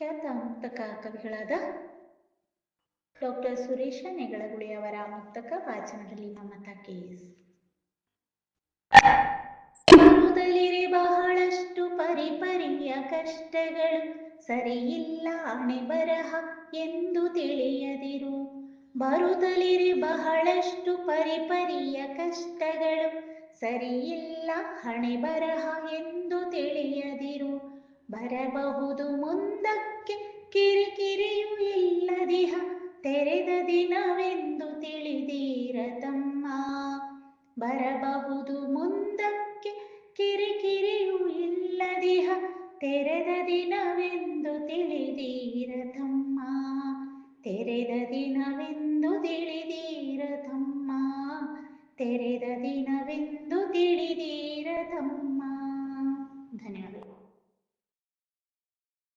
ಖ್ಯಾತ ಮುಕ್ತಕ ಕವಿಗಳಾದ doctor Suresh ನೆಗಳಗುಳಿಯವರ ಮುಕ್ತಕ ವಾಚನದಲ್ಲಿ Mamata case. ಬರುತ್ತಲಿರೆ ಬಹಳಷ್ಟು ಪರಿಪರಿಯ ಕಷ್ಟಗಳು, ಸರಿಯಿಲ್ಲ ಹಣೆ ಬರಹ ಎಂದು ತಿಳಿಯದಿರು. ಬರುತ್ತಲಿರೆ ಬಹಳಷ್ಟು ಪರಿಪರಿಯ ಕಷ್ಟಗಳು, ಸರಿಯಿಲ್ಲ ಹಣೆ ಬರಹ ಎಂದು ತಿಳಿಯದಿರು. ಬರಬಹುದು ಮುಂದಕ್ಕೆ ಕಿರಿಕಿರಿಯೂ ಇಲ್ಲದಿಹ, ತೆರೆದ ದಿನವೆಂದು ತಿಳಿದೀರ ತಮ್ಮ. ಬರಬಹುದು ಮುಂದಕ್ಕೆ ಕಿರಿಕಿರಿಯೂ ಇಲ್ಲದಿಹ, ತೆರೆದ ದಿನವೆಂದು ತಿಳಿದೀರ ತಮ್ಮ. ತೆರೆದ ದಿನವೆಂದು ತಿಳಿದೀರ ತಮ್ಮ. ತೆರೆದ ದಿನವೆಂದು ತಿಳಿದೀರ ತಮ್ಮ.